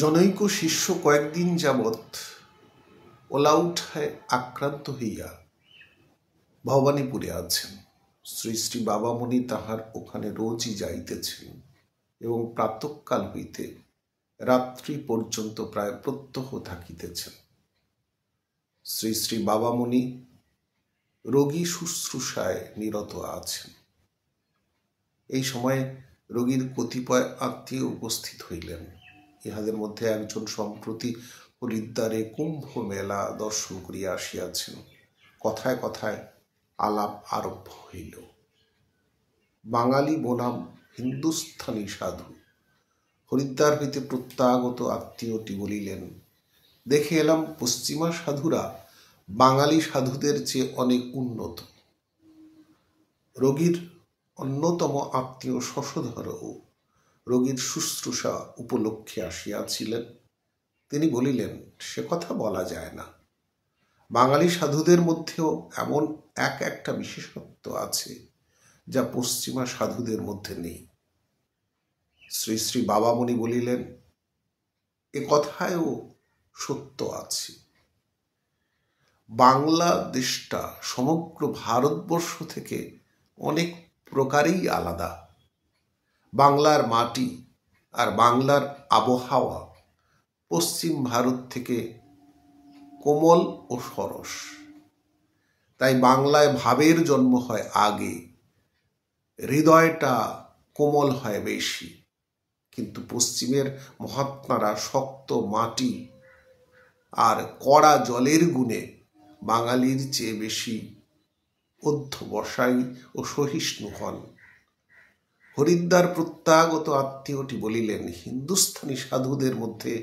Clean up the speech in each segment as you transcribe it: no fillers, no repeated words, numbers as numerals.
জনৈক শিষ্য কয়েকদিন যাবৎ ওলাউঠায় আক্রান্ত হইয়া ভবানীপুরে আছেন। শ্রী শ্রী বাবামণি তাহার ওখানে রোজই যাইতেছেন এবং প্রাতঃকাল হইতে রাত্রি পর্যন্ত প্রায় প্রত্যহ থাকিতেছেন। শ্রী শ্রী বাবামণি রোগী শুশ্রূষায় নিরত আছেন। এই সময়ে রোগীর কতিপয় আত্মীয় উপস্থিত হইলেন। ইহাদের মধ্যে একজন সম্প্রতি হরিদ্বারে কুম্ভ মেলা দর্শন করিয়া আসিয়াছেন। কথায় কথায় আলাপ আরম্ভ হইল। বাঙালি বনাম হিন্দুস্থানী সাধু। হরিদ্বার হইতে প্রত্যাগত আত্মীয়টি বলিলেন, দেখে এলাম পশ্চিমা সাধুরা বাঙালি সাধুদের চেয়ে অনেক উন্নত। রোগীর অন্যতম আত্মীয় শশধরও রোগীর শুশ্রূষা উপলক্ষে আসিয়াছিলেন। তিনি বলিলেন, সে কথা বলা যায় না। বাঙালি সাধুদের মধ্যেও এমন একটা বিশেষত্ব আছে যা পশ্চিমা সাধুদের মধ্যে নেই। শ্রী শ্রী বাবামণি বলিলেন, এ কথায়ও সত্য আছে। বাংলাদেশটা সমগ্র ভারতবর্ষ থেকে অনেক প্রকারেই আলাদা। বাংলার মাটি আর বাংলার আবহাওয়া পশ্চিম ভারত থেকে কোমল ও সরস। তাই বাংলায় ভাবের জন্ম হয় আগে, হৃদয়টা কোমল হয় বেশি। কিন্তু পশ্চিমের মহাত্মারা শক্ত মাটি আর কড়া জলের গুণে বাঙালির চেয়ে বেশি অধ্যবসায়ী ও সহিষ্ণু হন। হরিদ্বার প্রত্যাগত আত্মীয়টি বলিলেন, হিন্দুস্থানী সাধুদের মধ্যে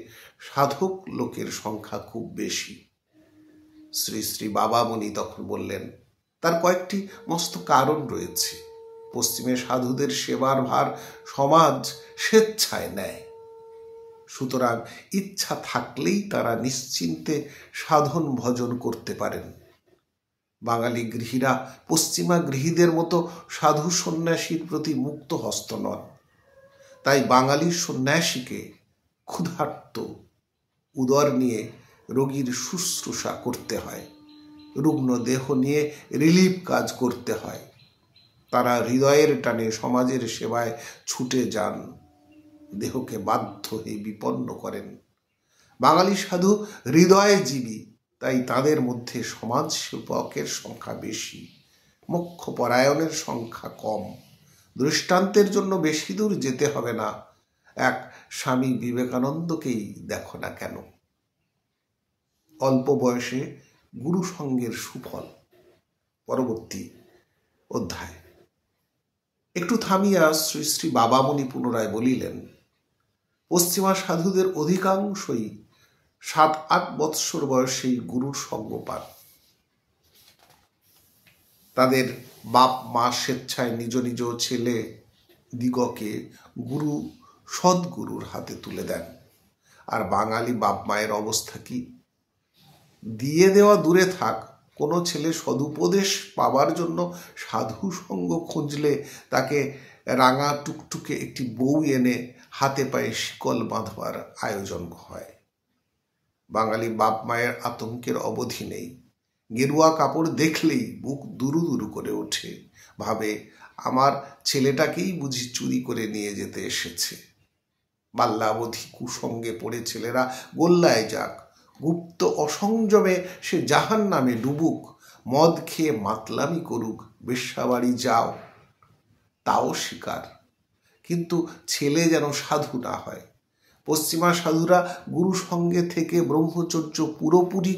সাধক লোকের সংখ্যা খুব বেশি। শ্রী শ্রী বাবামণি তখন বললেন, তার কয়েকটি মস্ত কারণ রয়েছে। পশ্চিমে সাধুদের সেবার ভার সমাজ স্বেচ্ছায় নেয়। সুতরাং ইচ্ছা থাকলেই তারা নিশ্চিন্তে সাধন ভজন করতে পারেন। বাঙালি গৃহীরা পশ্চিমা গৃহীদের মতো সাধু সন্ন্যাসীর প্রতি মুক্ত হস্ত নন। তাই বাঙালি সন্ন্যাসীকে ক্ষুধার্ত উদর নিয়ে রোগীর শুশ্রূষা করতে হয়, রুগ্ন দেহ নিয়ে রিলিফ কাজ করতে হয়। তারা হৃদয়ের টানে সমাজের সেবায় ছুটে যান, দেহকে বাধ্য হয়ে বিপন্ন করেন। বাঙালি সাধু হৃদয়জীবী, তাই তাদের মধ্যে সমাজ সেবকের সংখ্যা বেশি, মোক্ষপরায়ণের সংখ্যা কম। দৃষ্টান্তের জন্য বেশি দূর যেতে হবে না, এক স্বামী বিবেকানন্দকেই দেখো না কেন। অল্প বয়সে গুরু সঙ্গের সুফল। পরবর্তী অধ্যায়। একটু থামিয়া শ্রী শ্রী বাবামণি পুনরায় বলিলেন, পশ্চিমা সাধুদের অধিকাংশই 7-8 বৎসর বয়সেই গুরুর সঙ্গ পান। তাদের বাপ মা স্বেচ্ছায় নিজ নিজ ছেলে দিগকে গুরু সদ্গুরুর হাতে তুলে দেন। আর বাঙালি বাপ মায়ের অবস্থা কি? দিয়ে দেওয়া দূরে থাক, কোনো ছেলে সদুপদেশ পাবার জন্য সাধু সঙ্গ খুঁজলে তাকে রাঙা টুকটুকে একটি বউ এনে হাতে পায়ে শিকল বাঁধবার আয়োজন হয়। বাঙালি বাপ মায়ের আতঙ্কের অবধি নেই। গেরুয়া কাপড় দেখলেই বুক দুরু দুরু করে ওঠে, ভাবে আমার ছেলেটাকেই বুঝি চুরি করে নিয়ে যেতে এসেছে। বাল্যাবধি কুসঙ্গে পড়ে ছেলেরা গোল্লায় যাক, গুপ্ত অসংযমে সে জাহান নামে ডুবুক, মদ খেয়ে মাতলামি করুক, বেশ্যাবাড়ি যাও, তাও স্বীকার। কিন্তু ছেলে যেন সাধু না হয়। পশ্চিমা সাধুরা গুরু সঙ্গে থেকে ব্রহ্মচর্য পুরোপুরি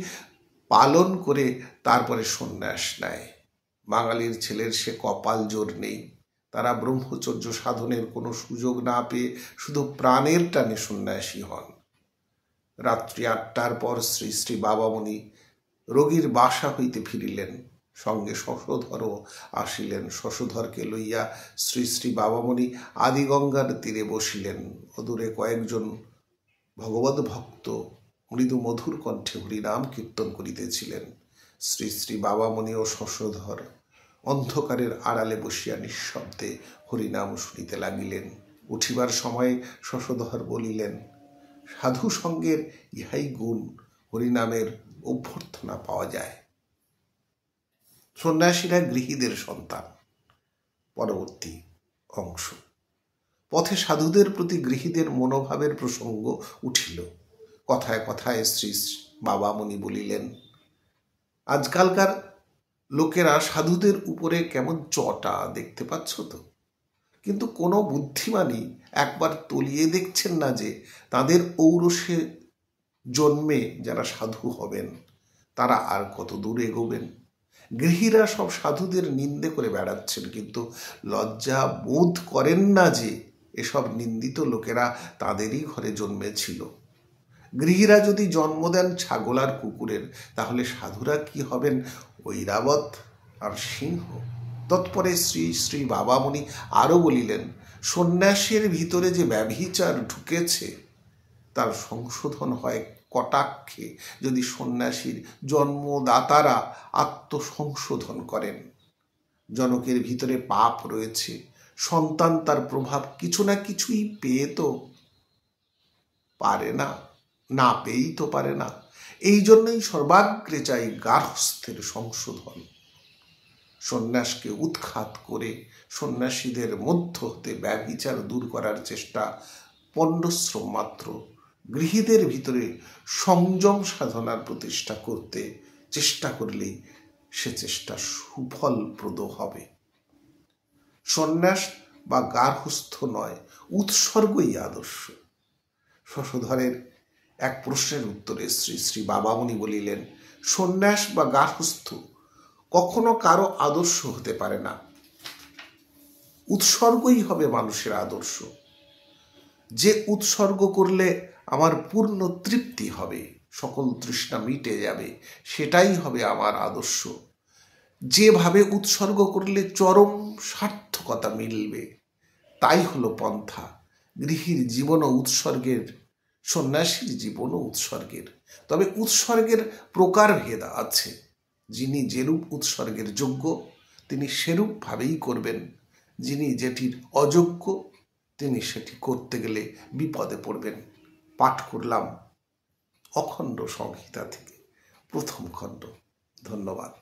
পালন করে তারপরে সন্ন্যাস নেয়। বাঙালির ছেলের সে কপাল জোর নেই। তারা ব্রহ্মচর্য সাধনের কোনো সুযোগ না পেয়ে শুধু প্রাণের টানে সন্ন্যাসী হন। রাত্রি 8টার পর শ্রী শ্রী বাবামণি রোগীর বাসা হইতে ফিরিলেন। সঙ্গে শশধরও আসিলেন। শশধরকে লইয়া শ্রী শ্রী বাবামণি আদিগঙ্গার তীরে বসিলেন। অদূরে কয়েকজন ভগবত ভক্ত মৃদু মধুর কণ্ঠে হরিনাম কীর্তন করিতেছিলেন। শ্রী শ্রী বাবামণি ও শশধর অন্ধকারের আড়ালে বসিয়া নিঃশব্দে হরিনাম শুনিতে লাগিলেন। উঠিবার সময় শশধর বলিলেন, সাধু সঙ্গের ইহাই গুণ, হরিনামের অভ্যর্থনা পাওয়া যায়। সন্ন্যাসীরা গৃহীদের সন্তান। পরবর্তী অংশ। পথে সাধুদের প্রতি গৃহীদের মনোভাবের প্রসঙ্গ উঠিল। কথায় কথায় শ্রী বাবামণি বলিলেন, আজকালকার লোকেরা সাধুদের উপরে কেমন চটা, দেখতে পাচ্ছ তো? কিন্তু কোনো বুদ্ধিমানই একবার তলিয়ে দেখছেন না যে তাদের ঔরসে জন্মে যারা সাধু হবেন তারা আর কত দূর এগোবেন। গৃহীরা সব সাধুদের নিন্দে করে বেড়াচ্ছেন, কিন্তু লজ্জা বোধ করেন না যে এসব নিন্দিত লোকেরা তাদেরই ঘরে জন্মেছিল। গৃহীরা যদি জন্ম দেন ছাগল আর কুকুরের, তাহলে সাধুরা কি হবেন? ঐরাবত আর সিংহ। তৎপরে শ্রী শ্রী বাবামণি আরও বলিলেন, সন্ন্যাসের ভিতরে যে ব্যভিচার ঢুকেছে তার সংশোধন হয় কটাক্ষে যদি সন্ন্যাসীর জন্মদাতারা আত্মসংশোধন করেন। জনকের ভিতরে পাপ রয়েছে, সন্তান তার প্রভাব কিছু না কিছুই পেয়ে তো পারে না, না পেয়েই তো পারে না। এই জন্যই সর্বাগ্রে চাই গার্হস্থ্যের সংশোধন। সন্ন্যাসকে উৎখাত করে সন্ন্যাসীদের মধ্য হতে ব্যভিচার দূর করার চেষ্টা পণ্ডশ্রম মাত্র। গৃহীদের ভিতরে সংযম সাধনার প্রতিষ্ঠা করতে চেষ্টা করলেই সে চেষ্টা সুফলপ্রদ হবে। সন্ন্যাস বা গার্হস্থ নয়, উৎসর্গই আদর্শ। শশধরের এক প্রশ্নের উত্তরে শ্রী শ্রী বাবামণি বলিলেন, সন্ন্যাস বা গার্হস্থ কখনো কারো আদর্শ হতে পারে না, উৎসর্গই হবে মানুষের আদর্শ। যে উৎসর্গ করলে আমার পূর্ণ তৃপ্তি হবে, সকল তৃষ্ণা মিটে যাবে, সেটাই হবে আমার আদর্শ। যেভাবে উৎসর্গ করলে চরম সার্থকতা মিলবে, তাই হলো পন্থা। গৃহীর জীবনও উৎসর্গের, সন্ন্যাসীর জীবনও উৎসর্গের। তবে উৎসর্গের প্রকারভেদ আছে। যিনি যেরূপ উৎসর্গের যোগ্য তিনি সেরূপভাবেই করবেন, যিনি যেটির অযোগ্য তিনি সেটি করতে গেলে বিপদে পড়বেন। পাঠ করলাম অখণ্ড সংহিতা থেকে প্রথম খণ্ড। ধন্যবাদ।